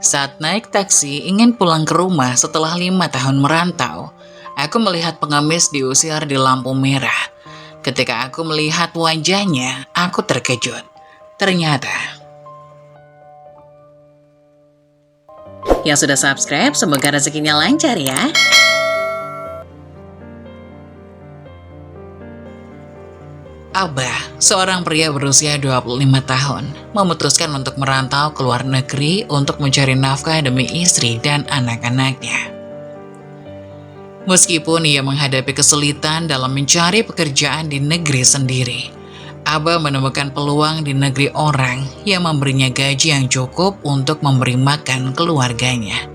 Saat naik taksi ingin pulang ke rumah setelah 5 tahun merantau, aku melihat pengemis diusir di lampu merah. Ketika aku melihat wajahnya, aku terkejut. Ternyata yang sudah subscribe, semoga rezekinya lancar ya. Abah, seorang pria berusia 25 tahun, memutuskan untuk merantau ke luar negeri untuk mencari nafkah demi istri dan anak-anaknya. Meskipun ia menghadapi kesulitan dalam mencari pekerjaan di negeri sendiri, Abah menemukan peluang di negeri orang yang memberinya gaji yang cukup untuk memberi makan keluarganya.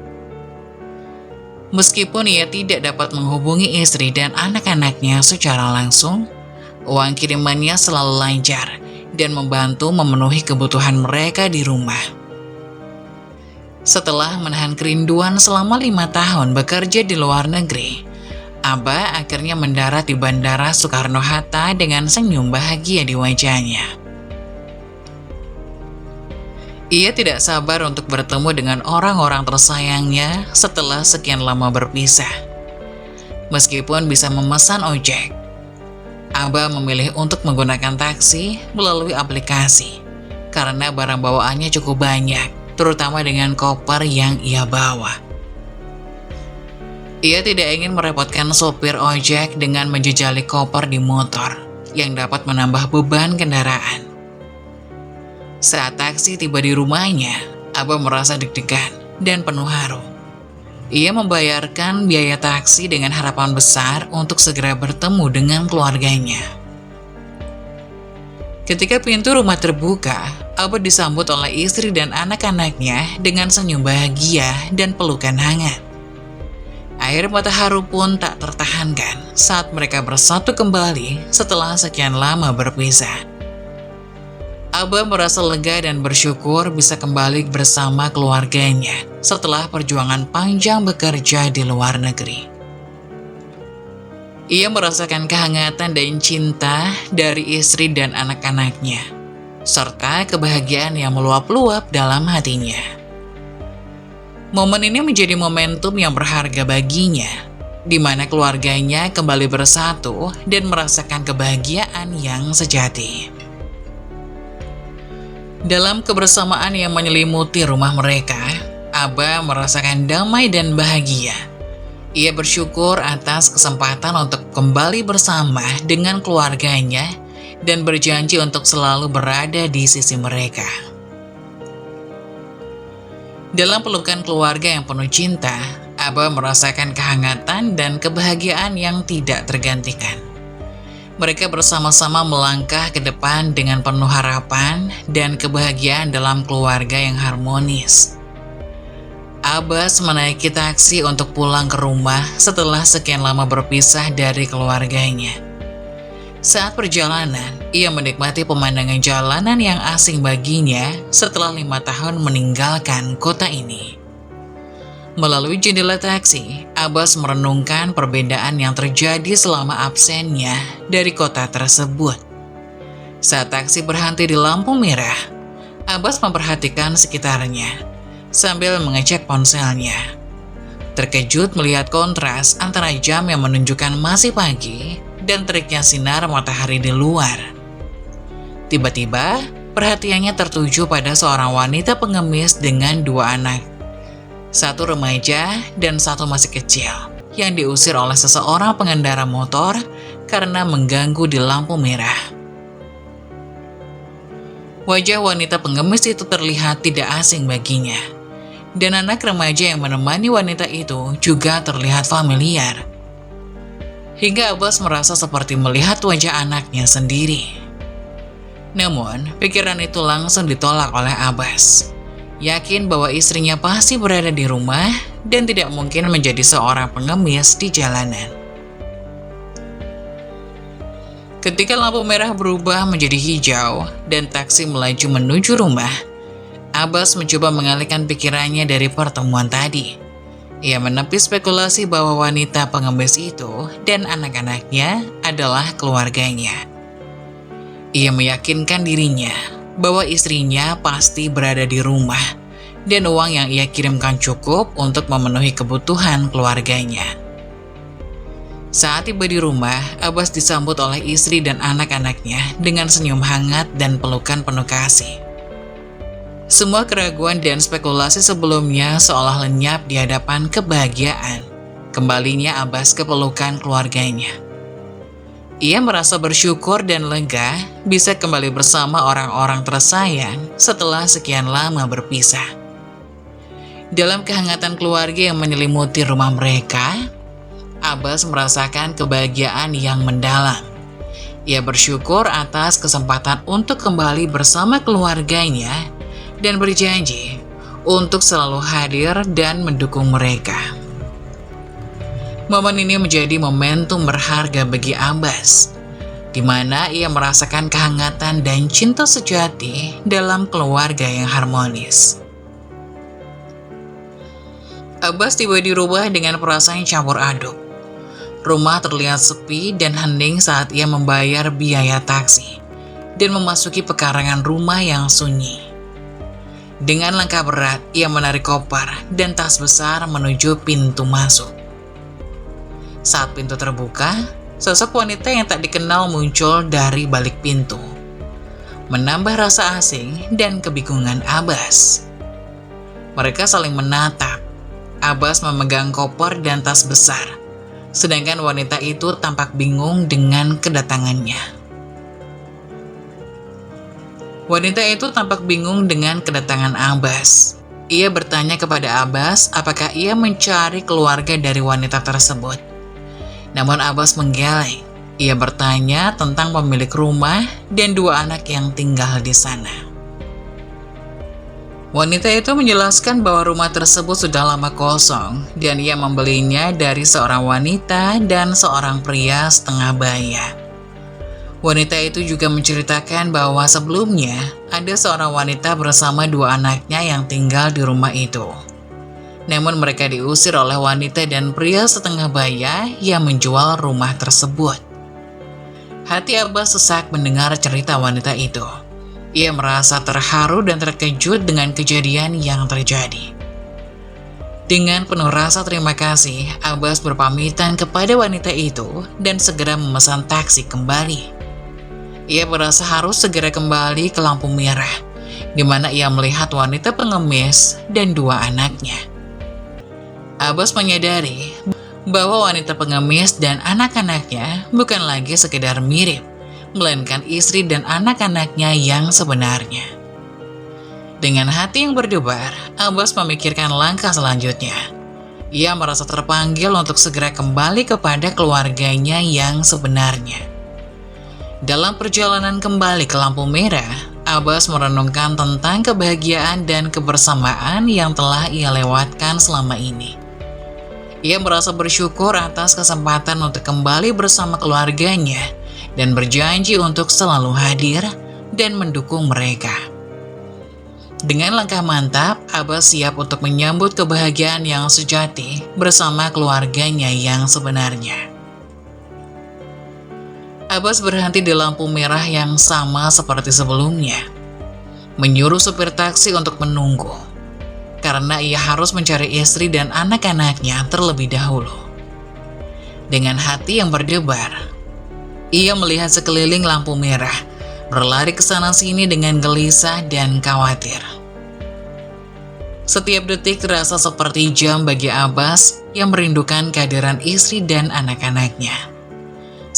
Meskipun ia tidak dapat menghubungi istri dan anak-anaknya secara langsung, uang kirimannya selalu lancar dan membantu memenuhi kebutuhan mereka di rumah. Setelah menahan kerinduan selama 5 tahun bekerja di luar negeri, Abah akhirnya mendarat di Bandara Soekarno-Hatta dengan senyum bahagia di wajahnya. Ia tidak sabar untuk bertemu dengan orang-orang tersayangnya setelah sekian lama berpisah. Meskipun bisa memesan ojek, Abah memilih untuk menggunakan taksi melalui aplikasi karena barang bawaannya cukup banyak, terutama dengan koper yang ia bawa. Ia tidak ingin merepotkan sopir ojek dengan menjejali koper di motor yang dapat menambah beban kendaraan. Saat taksi tiba di rumahnya, Abah merasa deg-degan dan penuh haru. Ia membayarkan biaya taksi dengan harapan besar untuk segera bertemu dengan keluarganya. Ketika pintu rumah terbuka, Abah disambut oleh istri dan anak-anaknya dengan senyum bahagia dan pelukan hangat. Air mata haru pun tak tertahankan saat mereka bersatu kembali setelah sekian lama berpisah. Abah merasa lega dan bersyukur bisa kembali bersama keluarganya setelah perjuangan panjang bekerja di luar negeri. Ia merasakan kehangatan dan cinta dari istri dan anak-anaknya, serta kebahagiaan yang meluap-luap dalam hatinya. Momen ini menjadi momentum yang berharga baginya, di mana keluarganya kembali bersatu dan merasakan kebahagiaan yang sejati. Dalam kebersamaan yang menyelimuti rumah mereka, Abah merasakan damai dan bahagia. Ia bersyukur atas kesempatan untuk kembali bersama dengan keluarganya dan berjanji untuk selalu berada di sisi mereka. Dalam pelukan keluarga yang penuh cinta, Abah merasakan kehangatan dan kebahagiaan yang tidak tergantikan. Mereka bersama-sama melangkah ke depan dengan penuh harapan dan kebahagiaan dalam keluarga yang harmonis. Abbas menaiki taksi untuk pulang ke rumah setelah sekian lama berpisah dari keluarganya. Saat perjalanan, ia menikmati pemandangan jalanan yang asing baginya setelah 5 tahun meninggalkan kota ini. Melalui jendela taksi, Abbas merenungkan perbedaan yang terjadi selama absennya dari kota tersebut. Saat taksi berhenti di lampu merah, Abbas memperhatikan sekitarnya sambil mengecek ponselnya. Terkejut melihat kontras antara jam yang menunjukkan masih pagi dan teriknya sinar matahari di luar. Tiba-tiba, perhatiannya tertuju pada seorang wanita pengemis dengan 2 anak. Satu remaja dan satu masih kecil, yang diusir oleh seseorang pengendara motor karena mengganggu di lampu merah. Wajah wanita pengemis itu terlihat tidak asing baginya, dan anak remaja yang menemani wanita itu juga terlihat familiar. Hingga Abbas merasa seperti melihat wajah anaknya sendiri. Namun, pikiran itu langsung ditolak oleh Abbas. Yakin bahwa istrinya pasti berada di rumah dan tidak mungkin menjadi seorang pengemis di jalanan. Ketika lampu merah berubah menjadi hijau dan taksi melaju menuju rumah, Abbas mencoba mengalihkan pikirannya dari pertemuan tadi. Ia menepi spekulasi bahwa wanita pengemis itu dan anak-anaknya adalah keluarganya. Ia meyakinkan dirinya bahwa istrinya pasti berada di rumah dan uang yang ia kirimkan cukup untuk memenuhi kebutuhan keluarganya. Saat tiba di rumah, Abbas disambut oleh istri dan anak-anaknya dengan senyum hangat dan pelukan penuh kasih. Semua keraguan dan spekulasi sebelumnya seolah lenyap di hadapan kebahagiaan. Kembalinya Abbas ke pelukan keluarganya. Ia merasa bersyukur dan lega bisa kembali bersama orang-orang tersayang setelah sekian lama berpisah. Dalam kehangatan keluarga yang menyelimuti rumah mereka, Abbas merasakan kebahagiaan yang mendalam. Ia bersyukur atas kesempatan untuk kembali bersama keluarganya dan berjanji untuk selalu hadir dan mendukung mereka. Momen ini menjadi momentum berharga bagi Abbas, di mana ia merasakan kehangatan dan cinta sejati dalam keluarga yang harmonis. Abbas tiba di rumah dengan perasaan campur aduk. Rumah terlihat sepi dan hening saat ia membayar biaya taksi dan memasuki pekarangan rumah yang sunyi. Dengan langkah berat, ia menarik koper dan tas besar menuju pintu masuk. Saat pintu terbuka, sosok wanita yang tak dikenal muncul dari balik pintu, menambah rasa asing dan kebingungan Abbas. Mereka saling menatap. Abbas memegang koper dan tas besar, sedangkan wanita itu tampak bingung dengan kedatangannya. Wanita itu tampak bingung dengan kedatangan Abbas. Ia bertanya kepada Abbas apakah ia mencari keluarga dari wanita tersebut. Namun Abbas menggeleng. Ia bertanya tentang pemilik rumah dan dua anak yang tinggal di sana. Wanita itu menjelaskan bahwa rumah tersebut sudah lama kosong dan ia membelinya dari seorang wanita dan seorang pria setengah baya. Wanita itu juga menceritakan bahwa sebelumnya ada seorang wanita bersama dua anaknya yang tinggal di rumah itu. Namun mereka diusir oleh wanita dan pria setengah baya yang menjual rumah tersebut. Hati Abbas sesak mendengar cerita wanita itu. Ia merasa terharu dan terkejut dengan kejadian yang terjadi. Dengan penuh rasa terima kasih, Abbas berpamitan kepada wanita itu dan segera memesan taksi kembali. Ia merasa harus segera kembali ke lampu merah, di mana ia melihat wanita pengemis dan dua anaknya. Abbas menyadari bahwa wanita pengemis dan anak-anaknya bukan lagi sekedar mirip, melainkan istri dan anak-anaknya yang sebenarnya. Dengan hati yang berdebar, Abbas memikirkan langkah selanjutnya. Ia merasa terpanggil untuk segera kembali kepada keluarganya yang sebenarnya. Dalam perjalanan kembali ke lampu merah, Abbas merenungkan tentang kebahagiaan dan kebersamaan yang telah ia lewatkan selama ini. Ia merasa bersyukur atas kesempatan untuk kembali bersama keluarganya dan berjanji untuk selalu hadir dan mendukung mereka. Dengan langkah mantap, Abbas siap untuk menyambut kebahagiaan yang sejati bersama keluarganya yang sebenarnya. Abbas berhenti di lampu merah yang sama seperti sebelumnya, menyuruh supir taksi untuk menunggu, karena ia harus mencari istri dan anak-anaknya terlebih dahulu. Dengan hati yang berdebar, ia melihat sekeliling lampu merah, berlari ke sana-sini dengan gelisah dan khawatir. Setiap detik terasa seperti jam bagi Abbas yang merindukan kehadiran istri dan anak-anaknya.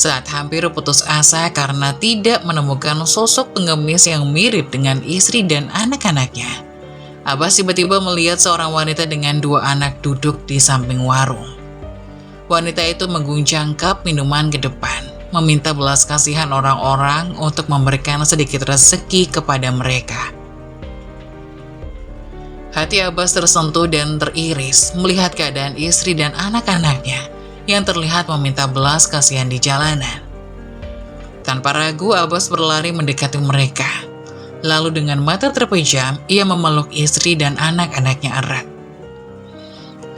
Saat hampir putus asa karena tidak menemukan sosok pengemis yang mirip dengan istri dan anak-anaknya, Abbas tiba-tiba melihat seorang wanita dengan dua anak duduk di samping warung. Wanita itu mengguncang cup minuman ke depan, meminta belas kasihan orang-orang untuk memberikan sedikit rezeki kepada mereka. Hati Abbas tersentuh dan teriris melihat keadaan istri dan anak-anaknya yang terlihat meminta belas kasihan di jalanan. Tanpa ragu, Abbas berlari mendekati mereka. Lalu dengan mata terpejam, ia memeluk istri dan anak-anaknya erat.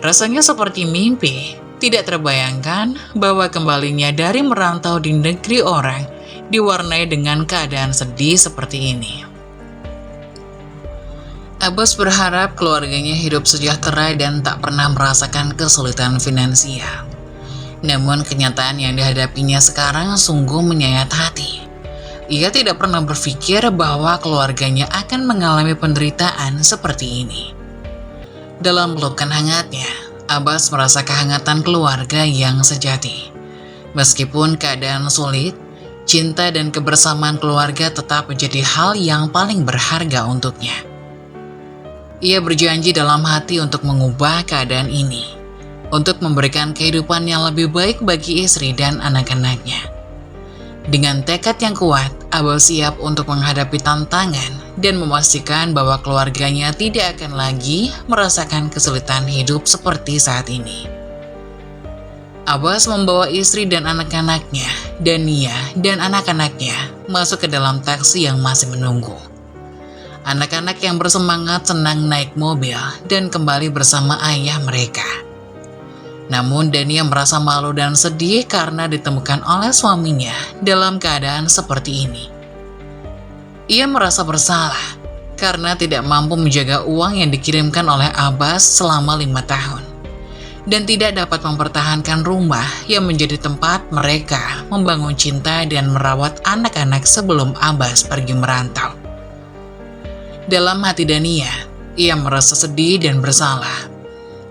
Rasanya seperti mimpi. Tidak terbayangkan bahwa kembalinya dari merantau di negeri orang diwarnai dengan keadaan sedih seperti ini. Abbas berharap keluarganya hidup sejahtera dan tak pernah merasakan kesulitan finansial. Namun kenyataan yang dihadapinya sekarang sungguh menyayat hati. Ia tidak pernah berpikir bahwa keluarganya akan mengalami penderitaan seperti ini. Dalam pelukan hangatnya, Abbas merasa kehangatan keluarga yang sejati. Meskipun keadaan sulit, cinta dan kebersamaan keluarga tetap menjadi hal yang paling berharga untuknya. Ia berjanji dalam hati untuk mengubah keadaan ini, untuk memberikan kehidupan yang lebih baik bagi istri dan anak-anaknya. Dengan tekad yang kuat, Abbas siap untuk menghadapi tantangan dan memastikan bahwa keluarganya tidak akan lagi merasakan kesulitan hidup seperti saat ini. Abbas membawa istri dan anak-anaknya, Dania dan anak-anaknya masuk ke dalam taksi yang masih menunggu. Anak-anak yang bersemangat senang naik mobil dan kembali bersama ayah mereka. Namun Dania merasa malu dan sedih karena ditemukan oleh suaminya dalam keadaan seperti ini. Ia merasa bersalah karena tidak mampu menjaga uang yang dikirimkan oleh Abbas selama 5 tahun. Dan tidak dapat mempertahankan rumah yang menjadi tempat mereka membangun cinta dan merawat anak-anak sebelum Abbas pergi merantau. Dalam hati Dania, ia merasa sedih dan bersalah.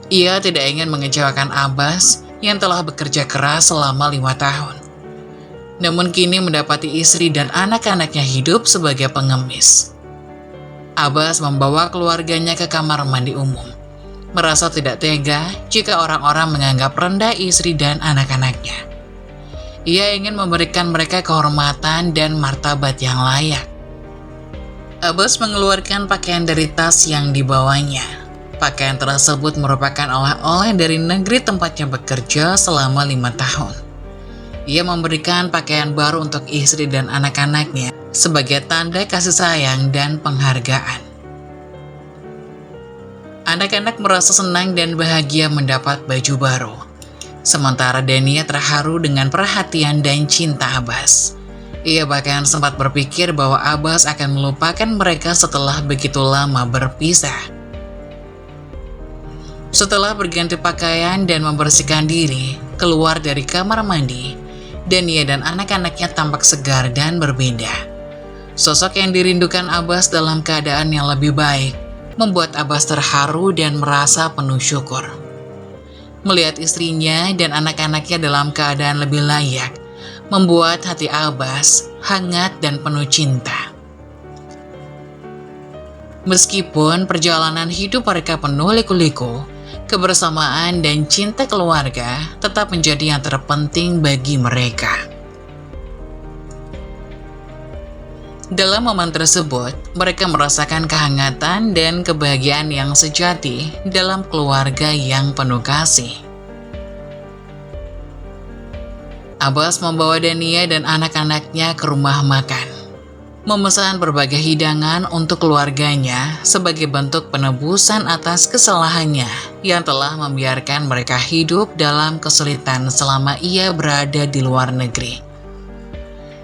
Ia tidak ingin mengecewakan Abbas yang telah bekerja keras selama 5 tahun. Namun kini mendapati istri dan anak-anaknya hidup sebagai pengemis. Abbas membawa keluarganya ke kamar mandi umum. Merasa tidak tega jika orang-orang menganggap rendah istri dan anak-anaknya. Ia ingin memberikan mereka kehormatan dan martabat yang layak. Abbas mengeluarkan pakaian dari tas yang dibawanya. Pakaian tersebut merupakan oleh-oleh dari negeri tempatnya bekerja selama 5 tahun. Ia memberikan pakaian baru untuk istri dan anak-anaknya sebagai tanda kasih sayang dan penghargaan. Anak-anak merasa senang dan bahagia mendapat baju baru. Sementara Dania terharu dengan perhatian dan cinta Abbas. Ia bahkan sempat berpikir bahwa Abbas akan melupakan mereka setelah begitu lama berpisah. Setelah berganti pakaian dan membersihkan diri, keluar dari kamar mandi, Dania dan anak-anaknya tampak segar dan berbeda. Sosok yang dirindukan Abbas dalam keadaan yang lebih baik, membuat Abbas terharu dan merasa penuh syukur. Melihat istrinya dan anak-anaknya dalam keadaan lebih layak, membuat hati Abbas hangat dan penuh cinta. Meskipun perjalanan hidup mereka penuh liku-liku, kebersamaan dan cinta keluarga tetap menjadi yang terpenting bagi mereka. Dalam momen tersebut, mereka merasakan kehangatan dan kebahagiaan yang sejati dalam keluarga yang penuh kasih. Abbas membawa Dania dan anak-anaknya ke rumah makan, memesan berbagai hidangan untuk keluarganya sebagai bentuk penebusan atas kesalahannya yang telah membiarkan mereka hidup dalam kesulitan selama ia berada di luar negeri.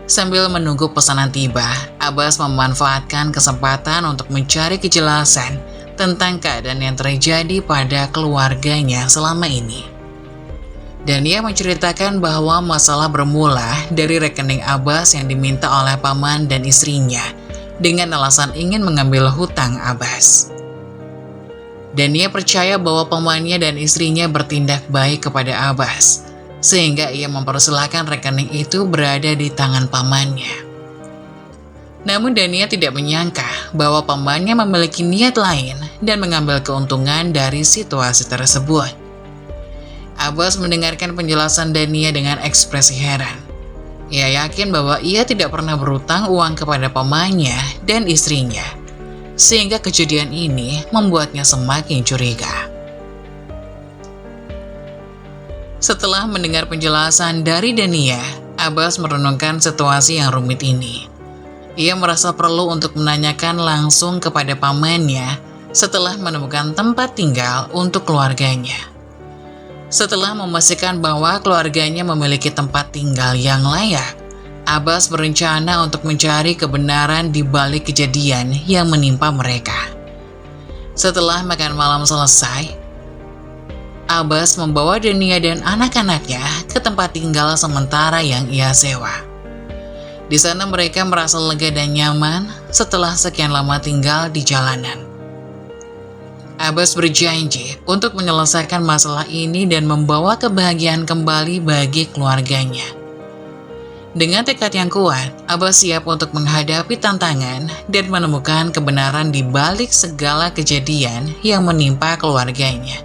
Sambil menunggu pesanan tiba, Abbas memanfaatkan kesempatan untuk mencari kejelasan tentang keadaan yang terjadi pada keluarganya selama ini. Dan ia menceritakan bahwa masalah bermula dari rekening Abbas yang diminta oleh paman dan istrinya dengan alasan ingin mengambil hutang Abbas. Dan ia percaya bahwa pamannya dan istrinya bertindak baik kepada Abbas, sehingga ia mempersilahkan rekening itu berada di tangan pamannya. Namun Dania tidak menyangka bahwa pamannya memiliki niat lain dan mengambil keuntungan dari situasi tersebut. Abbas mendengarkan penjelasan Dania dengan ekspresi heran. Ia yakin bahwa ia tidak pernah berutang uang kepada pamannya dan istrinya, sehingga kejadian ini membuatnya semakin curiga. Setelah mendengar penjelasan dari Dania, Abbas merenungkan situasi yang rumit ini. Ia merasa perlu untuk menanyakan langsung kepada pamannya setelah menemukan tempat tinggal untuk keluarganya. Setelah memastikan bahwa keluarganya memiliki tempat tinggal yang layak, Abbas berencana untuk mencari kebenaran di balik kejadian yang menimpa mereka. Setelah makan malam selesai, Abbas membawa Dania dan anak-anaknya ke tempat tinggal sementara yang ia sewa. Di sana mereka merasa lega dan nyaman setelah sekian lama tinggal di jalanan. Abbas berjanji untuk menyelesaikan masalah ini dan membawa kebahagiaan kembali bagi keluarganya. Dengan tekad yang kuat, Abbas siap untuk menghadapi tantangan dan menemukan kebenaran di balik segala kejadian yang menimpa keluarganya.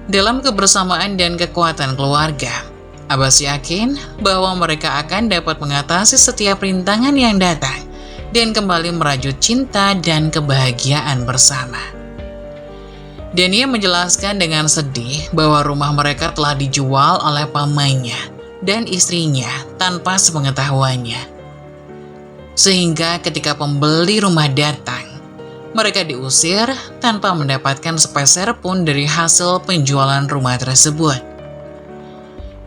Dalam kebersamaan dan kekuatan keluarga, Abbas yakin bahwa mereka akan dapat mengatasi setiap rintangan yang datang dan kembali merajut cinta dan kebahagiaan bersama. Dania menjelaskan dengan sedih bahwa rumah mereka telah dijual oleh pamannya dan istrinya tanpa sepengetahuannya. Sehingga ketika pembeli rumah datang, mereka diusir tanpa mendapatkan sepeser pun dari hasil penjualan rumah tersebut.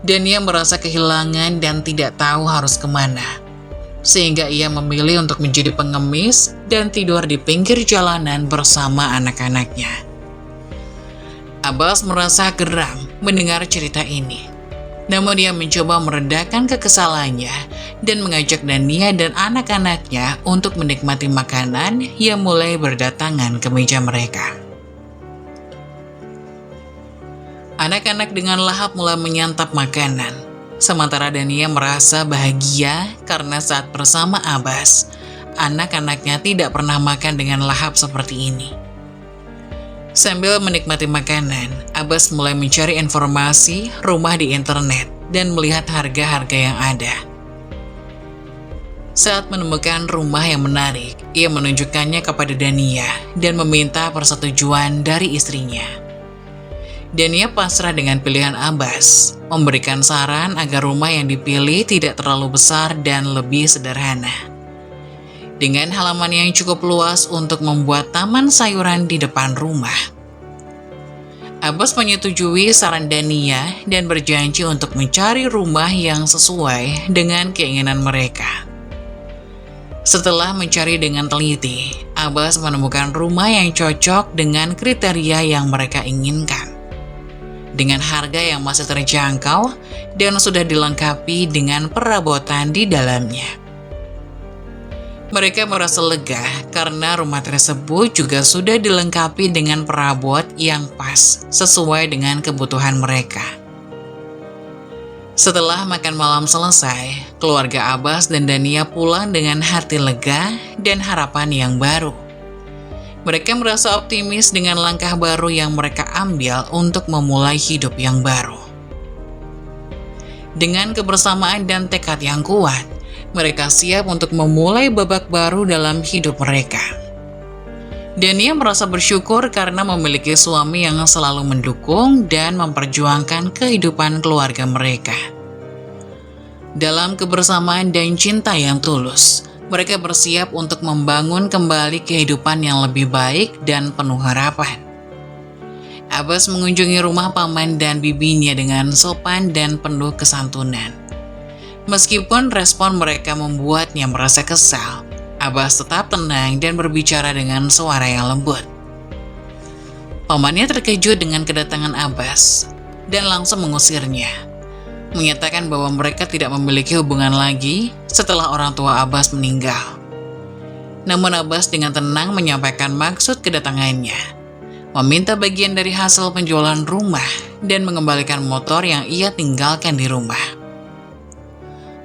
Dania merasa kehilangan dan tidak tahu harus kemana, sehingga ia memilih untuk menjadi pengemis dan tidur di pinggir jalanan bersama anak-anaknya. Abbas merasa geram mendengar cerita ini, namun dia mencoba meredakan kekesalannya dan mengajak Dania dan anak-anaknya untuk menikmati makanan yang mulai berdatangan ke meja mereka. Anak-anak dengan lahap mulai menyantap makanan, sementara Dania merasa bahagia karena saat bersama Abbas, anak-anaknya tidak pernah makan dengan lahap seperti ini. Sambil menikmati makanan, Abbas mulai mencari informasi rumah di internet dan melihat harga-harga yang ada. Saat menemukan rumah yang menarik, ia menunjukkannya kepada Dania dan meminta persetujuan dari istrinya. Dania pasrah dengan pilihan Abbas, memberikan saran agar rumah yang dipilih tidak terlalu besar dan lebih sederhana. Dengan halaman yang cukup luas untuk membuat taman sayuran di depan rumah. Abbas menyetujui saran Dania dan berjanji untuk mencari rumah yang sesuai dengan keinginan mereka. Setelah mencari dengan teliti, Abbas menemukan rumah yang cocok dengan kriteria yang mereka inginkan. Dengan harga yang masih terjangkau dan sudah dilengkapi dengan perabotan di dalamnya. Mereka merasa lega karena rumah tersebut juga sudah dilengkapi dengan perabot yang pas sesuai dengan kebutuhan mereka. Setelah makan malam selesai, keluarga Abbas dan Dania pulang dengan hati lega dan harapan yang baru. Mereka merasa optimis dengan langkah baru yang mereka ambil untuk memulai hidup yang baru. Dengan kebersamaan dan tekad yang kuat, mereka siap untuk memulai babak baru dalam hidup mereka. Dania merasa bersyukur karena memiliki suami yang selalu mendukung dan memperjuangkan kehidupan keluarga mereka. Dalam kebersamaan dan cinta yang tulus, mereka bersiap untuk membangun kembali kehidupan yang lebih baik dan penuh harapan. Abbas mengunjungi rumah paman dan bibinya dengan sopan dan penuh kesantunan. Meskipun respon mereka membuatnya merasa kesal, Abbas tetap tenang dan berbicara dengan suara yang lembut. Pamannya terkejut dengan kedatangan Abbas dan langsung mengusirnya, menyatakan bahwa mereka tidak memiliki hubungan lagi setelah orang tua Abbas meninggal. Namun Abbas dengan tenang menyampaikan maksud kedatangannya, meminta bagian dari hasil penjualan rumah dan mengembalikan motor yang ia tinggalkan di rumah.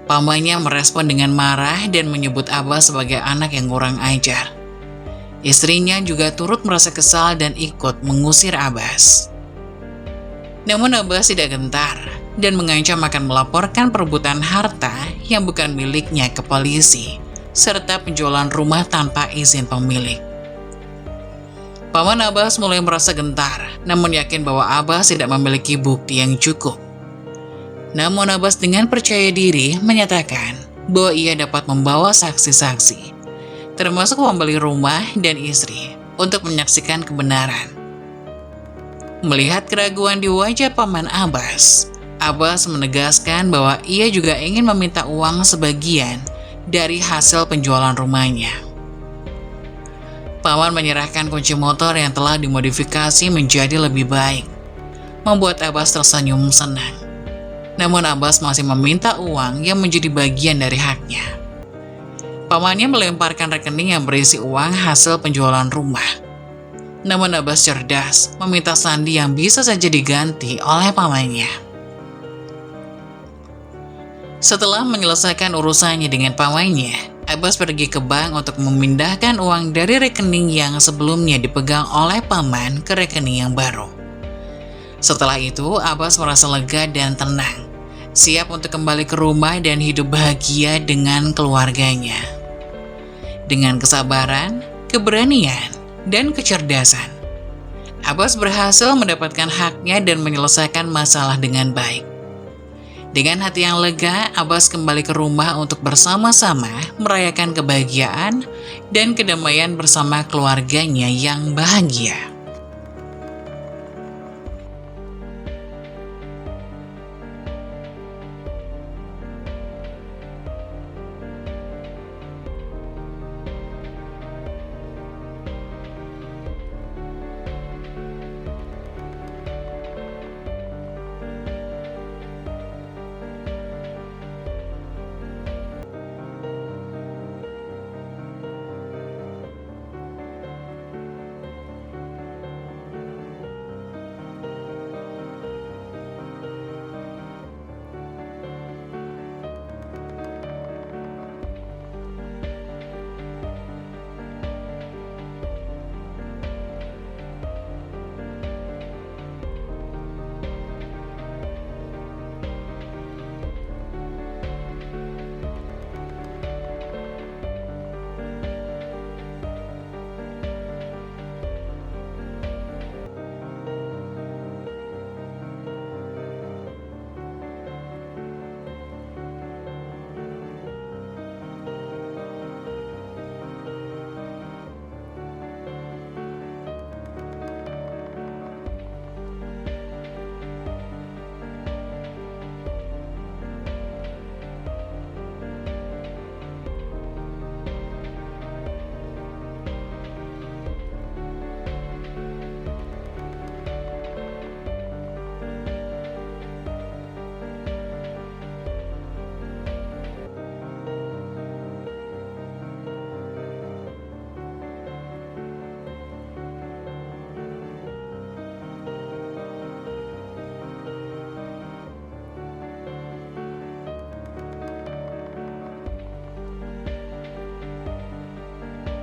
Pamannya merespon dengan marah dan menyebut Abbas sebagai anak yang kurang ajar. Istrinya juga turut merasa kesal dan ikut mengusir Abbas. Namun Abbas tidak gentar dan mengancam akan melaporkan perebutan harta yang bukan miliknya ke polisi, serta penjualan rumah tanpa izin pemilik. Paman Abbas mulai merasa gentar, namun yakin bahwa Abbas tidak memiliki bukti yang cukup. Namun Abbas dengan percaya diri menyatakan bahwa ia dapat membawa saksi-saksi, termasuk pembeli rumah dan istri, untuk menyaksikan kebenaran. Melihat keraguan di wajah paman Abbas, Abbas menegaskan bahwa ia juga ingin meminta uang sebagian dari hasil penjualan rumahnya. Paman menyerahkan kunci motor yang telah dimodifikasi menjadi lebih baik, membuat Abbas tersenyum senang. Namun Abbas masih meminta uang yang menjadi bagian dari haknya. Pamannya melemparkan rekening yang berisi uang hasil penjualan rumah. Namun Abbas cerdas, meminta sandi yang bisa saja diganti oleh pamannya. Setelah menyelesaikan urusannya dengan pamannya, Abbas pergi ke bank untuk memindahkan uang dari rekening yang sebelumnya dipegang oleh paman ke rekening yang baru. Setelah itu, Abbas merasa lega dan tenang, siap untuk kembali ke rumah dan hidup bahagia dengan keluarganya. Dengan kesabaran, keberanian, dan kecerdasan, Abbas berhasil mendapatkan haknya dan menyelesaikan masalah dengan baik. Dengan hati yang lega, Abbas kembali ke rumah untuk bersama-sama merayakan kebahagiaan dan kedamaian bersama keluarganya yang bahagia.